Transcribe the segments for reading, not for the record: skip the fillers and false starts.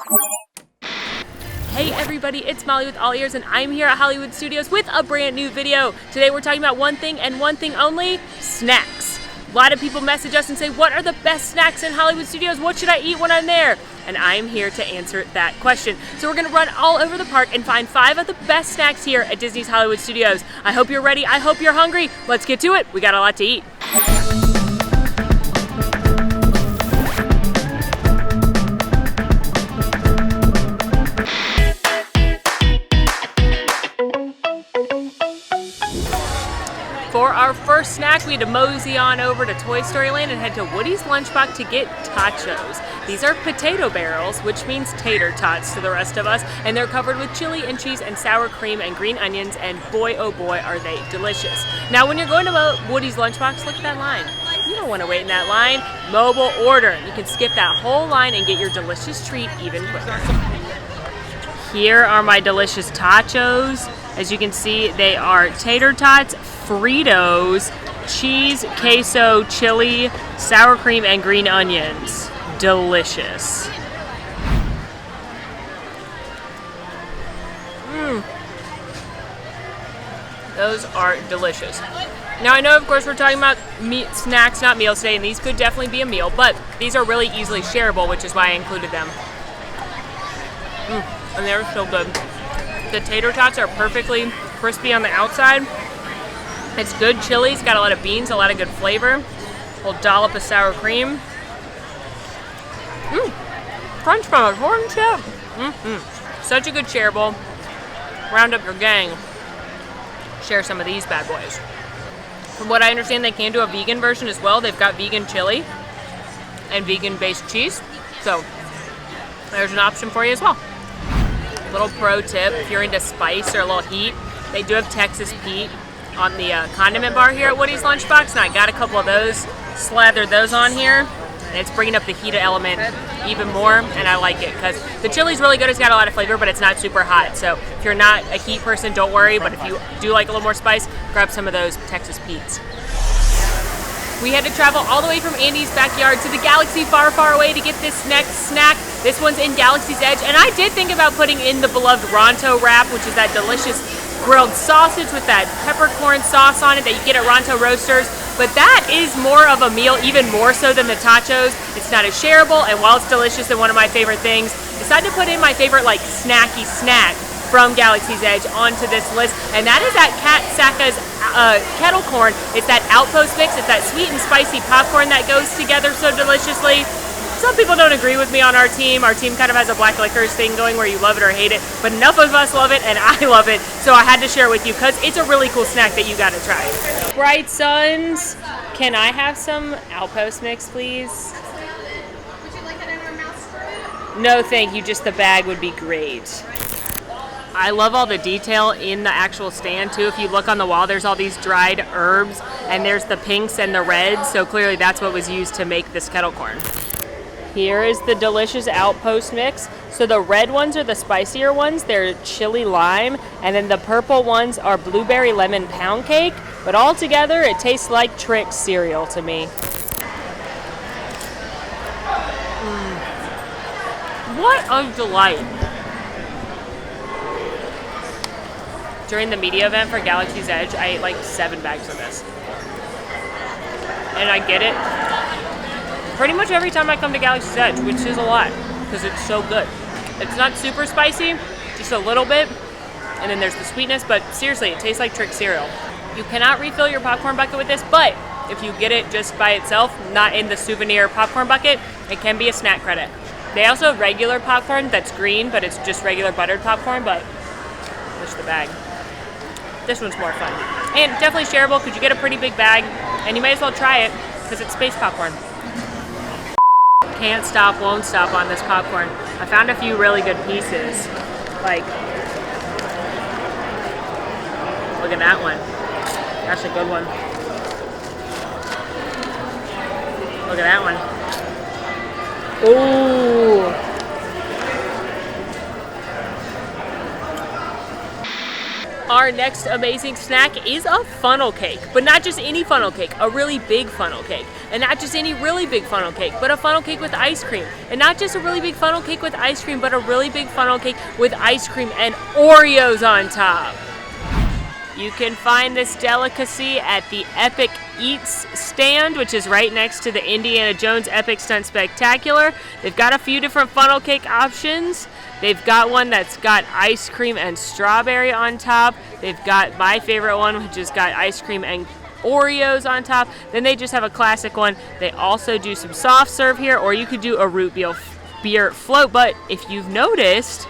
Hey everybody, it's Molly with AllEars, and I'm here at Hollywood Studios with a brand new video. Today we're talking about one thing and one thing only: snacks. A lot of people message us and say, what are the best snacks in Hollywood Studios? What should I eat when I'm there? And I'm here to answer that question. So we're gonna run all over the park and find 5 of the best snacks here at Disney's Hollywood Studios. I hope you're ready, I hope you're hungry. Let's get to it, we got a lot to eat. For our first snack, we had to mosey on over to Toy Story Land and head to Woody's Lunchbox to get tachos. These are potato barrels, which means tater tots to the rest of us, and they're covered with chili and cheese and sour cream and green onions, and boy oh boy are they delicious. Now when you're going to Woody's Lunchbox, look at that line. You don't want to wait in that line. Mobile order. You can skip that whole line and get your delicious treat even quicker. Here are my delicious tachos. As you can see, they are tater tots, Fritos, cheese, queso, chili, sour cream, and green onions. Delicious. Those are delicious. Now I know, of course, we're talking about snacks, not meals today, and these could definitely be a meal, but these are really easily shareable, which is why I included them. And they're so good. The tater tots are perfectly crispy on the outside. It's good chili, it's got a lot of beans, a lot of good flavor. A little dollop of sour cream. Crunch from a corn chip. Such a good shareable. Round up your gang. Share some of these bad boys. From what I understand, they can do a vegan version as well. They've got vegan chili and vegan-based cheese. So there's an option for you as well. Little pro tip, if you're into spice or a little heat, they do have Texas Pete on the condiment bar here at Woody's Lunchbox, and I got a couple of those, slathered those on here, and it's bringing up the heat element even more, and I like it because the chili's really good. It's got a lot of flavor, but it's not super hot, so if you're not a heat person, don't worry, but if you do like a little more spice, grab some of those Texas Pete's. We had to travel all the way from Andy's backyard to the galaxy far, far away to get this next snack. This one's in Galaxy's Edge, and I did think about putting in the beloved Ronto wrap, which is that delicious grilled sausage with that peppercorn sauce on it that you get at Ronto Roasters, but that is more of a meal, even more so than the tachos. It's not as shareable, and while it's delicious and one of my favorite things, decided to put in my favorite like snacky snack from Galaxy's Edge onto this list, and that is that Kat Saka's kettle corn. It's that Outpost mix. It's that sweet and spicy popcorn that goes together so deliciously. Some people don't agree with me on our team. Our team kind of has a black licorice thing going where you love it or hate it, but enough of us love it and I love it, so I had to share it with you because it's a really cool snack that you gotta try. Bright Suns, can I have some Outpost mix, please? Would you like that in our mouth for No, thank you. Just the bag would be great. I love all the detail in the actual stand too. If you look on the wall, there's all these dried herbs, and there's the pinks and the reds, so clearly that's what was used to make this kettle corn. Here is the delicious Outpost mix. So the red ones are the spicier ones. They're chili lime, and then the purple ones are blueberry lemon pound cake, but all together it tastes like Trix cereal to me. What a delight. During the media event for Galaxy's Edge, I ate like 7 bags of this. And I get it pretty much every time I come to Galaxy's Edge, which is a lot, because it's so good. It's not super spicy, just a little bit, and then there's the sweetness, but seriously, it tastes like Trix cereal. You cannot refill your popcorn bucket with this, but if you get it just by itself, not in the souvenir popcorn bucket, it can be a snack credit. They also have regular popcorn that's green, but it's just regular buttered popcorn, but push the bag. This one's more fun. And definitely shareable because you get a pretty big bag, and you may as well try it because it's space popcorn. Can't stop, won't stop on this popcorn. I found a few really good pieces. Like, look at that one. That's a good one. Look at that one. Ooh. Our next amazing snack is a funnel cake, but not just any funnel cake, a really big funnel cake. And not just any really big funnel cake, but a funnel cake with ice cream. And not just a really big funnel cake with ice cream, but a really big funnel cake with ice cream and Oreos on top. You can find this delicacy at the Epic Eats stand, which is right next to the Indiana Jones Epic Stunt Spectacular. They've got a few different funnel cake options. They've got one that's got ice cream and strawberry on top. They've got my favorite one, which has got ice cream and Oreos on top. Then they just have a classic one. They also do some soft serve here, or you could do a root beer float. But if you've noticed,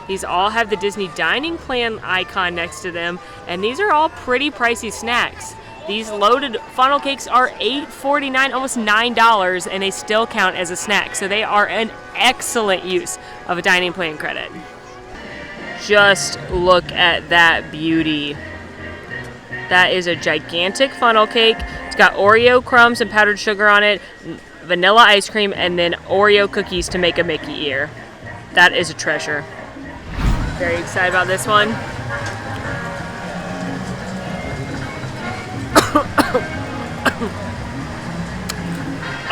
these all have the Disney dining plan icon next to them, and these are all pretty pricey snacks. These loaded funnel cakes are $8.49, almost $9, and they still count as a snack. So they are an excellent use of a dining plan credit. Just look at that beauty. That is a gigantic funnel cake. It's got Oreo crumbs and powdered sugar on it, vanilla ice cream, and then Oreo cookies to make a Mickey ear. That is a treasure. Very excited about this one.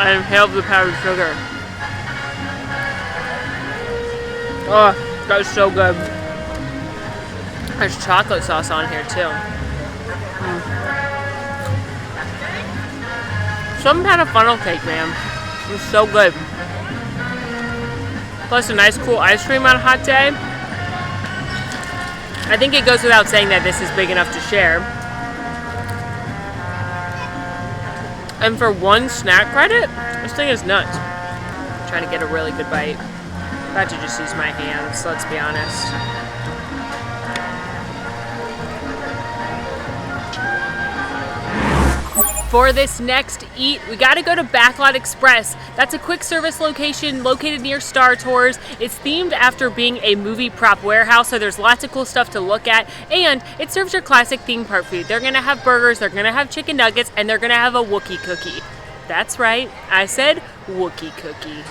I inhaled the powdered sugar. Oh, that was so good. There's chocolate sauce on here too. Some kind of funnel cake, man. It was so good. Plus a nice cool ice cream on a hot day. I think it goes without saying that this is big enough to share. And for one snack credit, this thing is nuts. I'm trying to get a really good bite. I'm about to just use my hands, let's be honest. For this next eat, we gotta go to Backlot Express. That's a quick service location located near Star Tours. It's themed after being a movie prop warehouse, so there's lots of cool stuff to look at, and it serves your classic theme park food. They're gonna have burgers, they're gonna have chicken nuggets, and they're gonna have a Wookiee cookie. That's right, I said Wookiee cookie.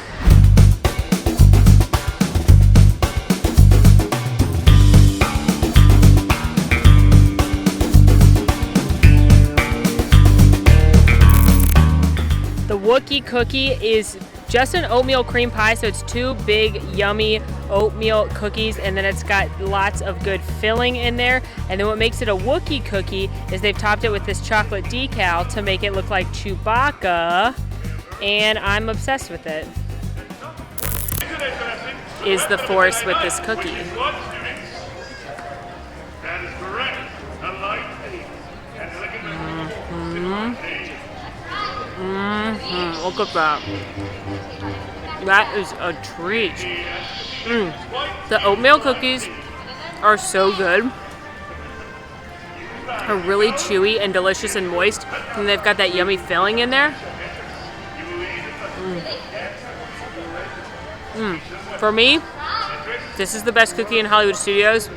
The Wookiee cookie is just an oatmeal cream pie, so it's two big, yummy oatmeal cookies, and then it's got lots of good filling in there. And then what makes it a Wookiee cookie is they've topped it with this chocolate decal to make it look like Chewbacca, and I'm obsessed with it. Is the force with this cookie. Look at that. That is a treat. The oatmeal cookies are so good. Are really chewy and delicious and moist, and they've got that yummy filling in there. For me, this is the best cookie in Hollywood Studios.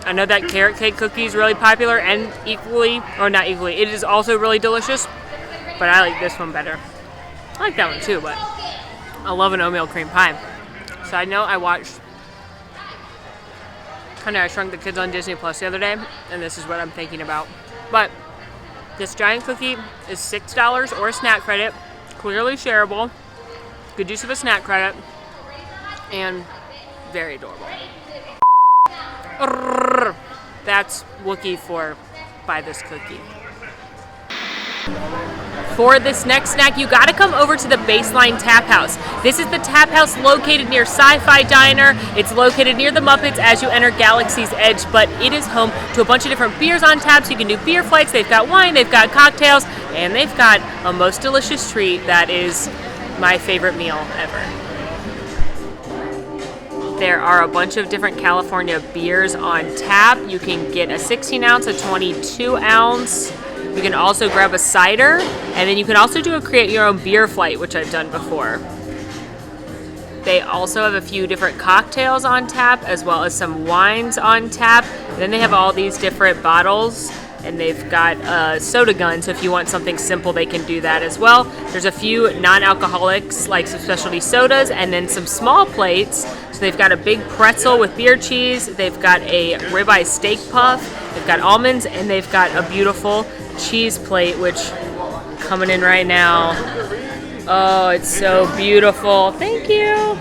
I know that carrot cake cookie is really popular and equally, or not equally, it is also really delicious, but I like this one better. I like that one too, but I love an oatmeal cream pie. Side note, I watched Honey, I Shrunk the Kids on Disney Plus the other day, and this is what I'm thinking about. But this giant cookie is $6 or a snack credit, clearly shareable, good use of a snack credit, and very adorable. That's Wookiee for buy this cookie. For this next snack, you gotta come over to the Baseline Tap House. This is the tap house located near Sci-Fi Diner. It's located near the Muppets as you enter Galaxy's Edge, but it is home to a bunch of different beers on tap, so you can do beer flights. They've got wine, they've got cocktails, and they've got a most delicious treat that is my favorite meal ever. There are a bunch of different California beers on tap. You can get a 16 ounce, a 22 ounce. You can also grab a cider, and then you can also do a create your own beer flight, which I've done before. They also have a few different cocktails on tap, as well as some wines on tap. And then they have all these different bottles, and they've got a soda gun, so if you want something simple, they can do that as well. There's a few non-alcoholics, like some specialty sodas, and then some small plates, So they've got a big pretzel with beer cheese, they've got a ribeye steak puff, they've got almonds, and they've got a beautiful cheese plate, which coming in right now. Oh, it's so beautiful. Thank you.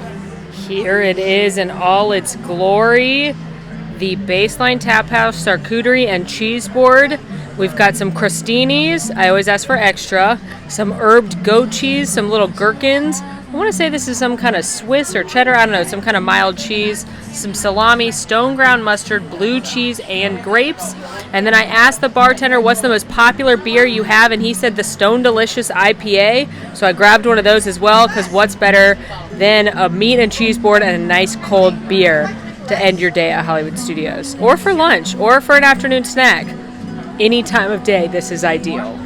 Here it is in all its glory. The Baseline Tap House charcuterie and cheese board. We've got some crostinis. I always ask for extra. Some herbed goat cheese, some little gherkins. I want to say this is some kind of Swiss or cheddar, I don't know, some kind of mild cheese, some salami, stone ground mustard, blue cheese, and grapes. And then I asked the bartender, what's the most popular beer you have? And he said the Stone Delicious IPA. So I grabbed one of those as well, because what's better than a meat and cheese board and a nice cold beer to end your day at Hollywood Studios, or for lunch, or for an afternoon snack. Any time of day, this is ideal.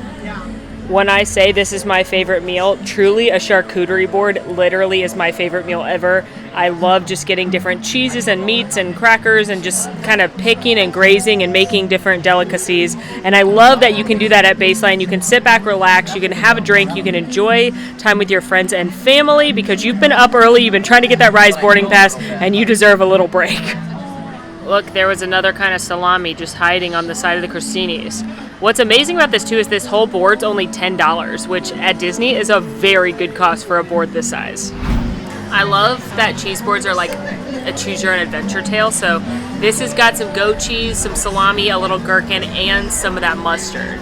When I say this is my favorite meal, truly a charcuterie board literally is my favorite meal ever. I love just getting different cheeses and meats and crackers and just kind of picking and grazing and making different delicacies. And I love that you can do that at Baseline. You can sit back, relax, you can have a drink, you can enjoy time with your friends and family because you've been up early, you've been trying to get that Rise boarding pass, and you deserve a little break. Look, there was another kind of salami just hiding on the side of the crostinis. What's amazing about this too is this whole board's only $10, which at Disney is a very good cost for a board this size. I love that cheese boards are like a choose your own adventure tale. So this has got some goat cheese, some salami, a little gherkin, and some of that mustard.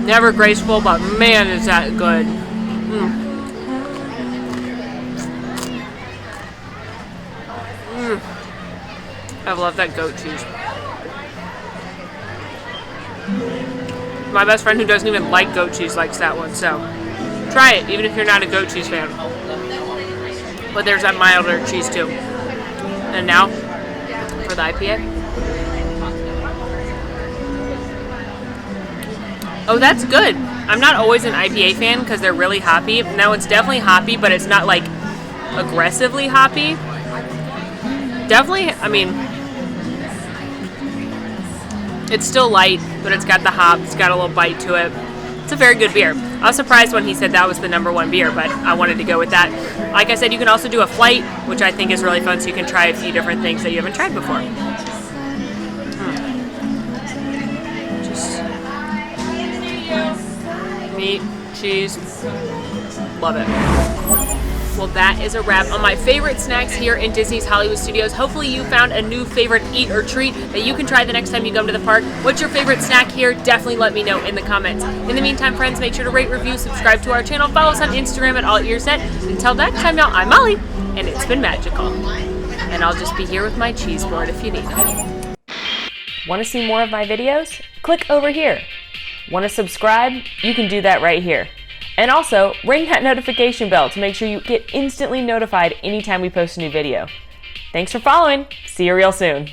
Never graceful, but man, is that good. I love that goat cheese. My best friend who doesn't even like goat cheese likes that one, so try it, even if you're not a goat cheese fan. But there's that milder cheese too. And now, for the IPA. Oh, that's good. I'm not always an IPA fan because they're really hoppy. Now it's definitely hoppy, but it's not like aggressively hoppy. Definitely, I mean, it's still light, but it's got the hop, it's got a little bite to it. It's a very good beer. I was surprised when he said that was the #1 beer, but I wanted to go with that. Like I said, you can also do a flight, which I think is really fun, so you can try a few different things that you haven't tried before. Just meat, cheese, love it. Well, that is a wrap on my favorite snacks here in Disney's Hollywood Studios. Hopefully you found a new favorite eat or treat that you can try the next time you come to the park. What's your favorite snack here? Definitely let me know in the comments. In the meantime, friends, make sure to rate, review, subscribe to our channel, follow us on Instagram at AllEars.net. Until next time, y'all, I'm Molly, and it's been magical. And I'll just be here with my cheese board if you need it. Want to see more of my videos? Click over here. Want to subscribe? You can do that right here. And also, ring that notification bell to make sure you get instantly notified anytime we post a new video. Thanks for following. See you real soon.